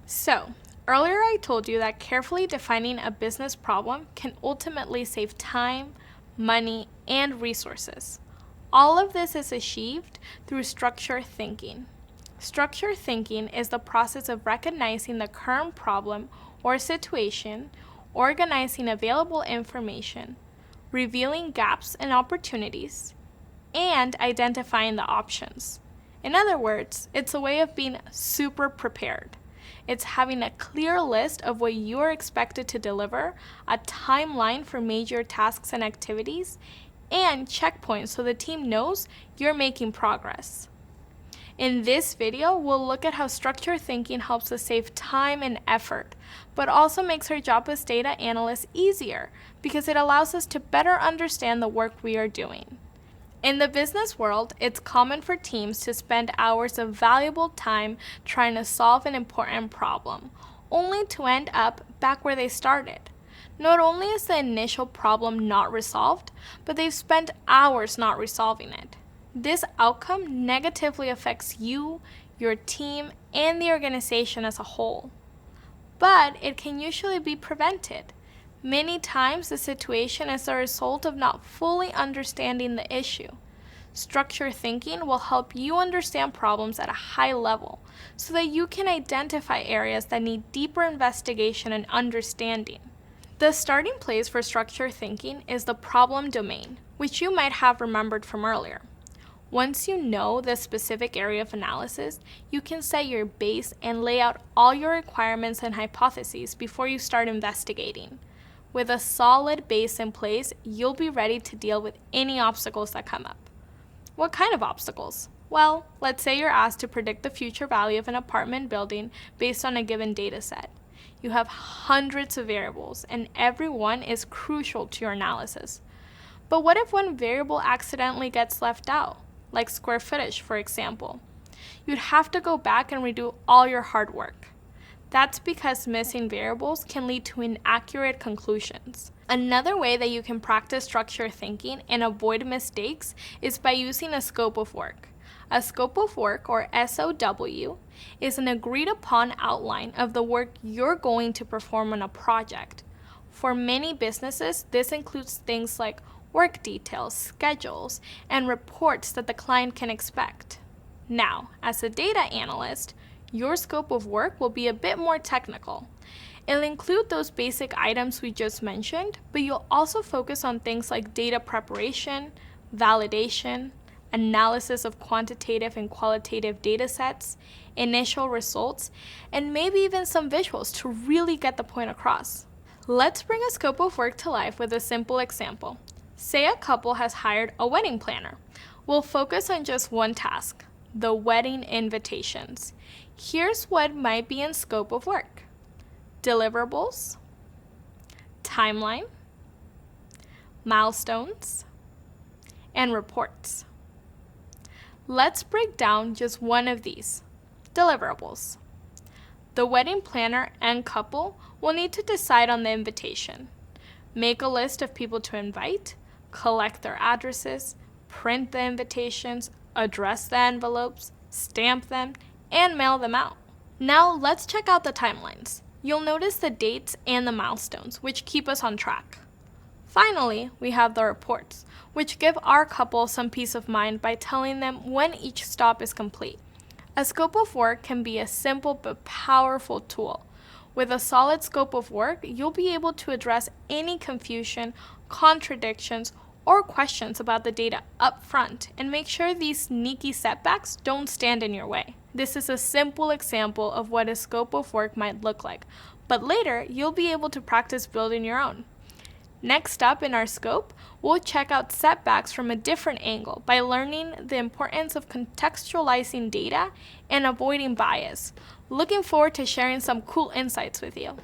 So, earlier I told you that carefully defining a business problem can ultimately save time, money, and resources. All of this is achieved through structured thinking. Structured thinking is the process of recognizing the current problem or situation, organizing available information, revealing gaps and opportunities, and identifying the options. In other words, it's a way of being super prepared. It's having a clear list of what you are expected to deliver, a timeline for major tasks and activities, and checkpoints so the team knows you're making progress. In this video, we'll look at how structured thinking helps us save time and effort, but also makes our job as data analysts easier because it allows us to better understand the work we are doing. In the business world, it's common for teams to spend hours of valuable time trying to solve an important problem, only to end up back where they started. Not only is the initial problem not resolved, but they've spent hours not resolving it. This outcome negatively affects you, your team, and the organization as a whole. But it can usually be prevented. Many times, the situation is a result of not fully understanding the issue. Structured thinking will help you understand problems at a high level so that you can identify areas that need deeper investigation and understanding. The starting place for structured thinking is the problem domain, which you might have remembered from earlier. Once you know the specific area of analysis, you can set your base and lay out all your requirements and hypotheses before you start investigating. With a solid base in place, you'll be ready to deal with any obstacles that come up. What kind of obstacles? Well, let's say you're asked to predict the future value of an apartment building based on a given data set. You have hundreds of variables, and every one is crucial to your analysis. But what if one variable accidentally gets left out, like square footage, for example? You'd have to go back and redo all your hard work. That's because missing variables can lead to inaccurate conclusions. Another way that you can practice structured thinking and avoid mistakes is by using a scope of work. A scope of work, or SOW, is an agreed upon outline of the work you're going to perform on a project. For many businesses, this includes things like work details, schedules, and reports that the client can expect. Now, as a data analyst, your scope of work will be a bit more technical. It'll include those basic items we just mentioned, but you'll also focus on things like data preparation, validation, analysis of quantitative and qualitative data sets, initial results, and maybe even some visuals to really get the point across. Let's bring a scope of work to life with a simple example. Say a couple has hired a wedding planner. We'll focus on just one task, the wedding invitations. Here's what might be in scope of work: deliverables, timeline, milestones, and reports. Let's break down just one of these, deliverables. The wedding planner and couple will need to decide on the invitation, make a list of people to invite, collect their addresses, print the invitations, address the envelopes, stamp them, and mail them out. Now let's check out the timelines. You'll notice the dates and the milestones, which keep us on track. Finally, we have the reports, which give our couple some peace of mind by telling them when each stop is complete. A scope of work can be a simple but powerful tool. With a solid scope of work, you'll be able to address any confusion, contradictions, or questions about the data up front and make sure these sneaky setbacks don't stand in your way. This is a simple example of what a scope of work might look like, but later you'll be able to practice building your own. Next up in our scope, we'll check out setbacks from a different angle by learning the importance of contextualizing data and avoiding bias. Looking forward to sharing some cool insights with you.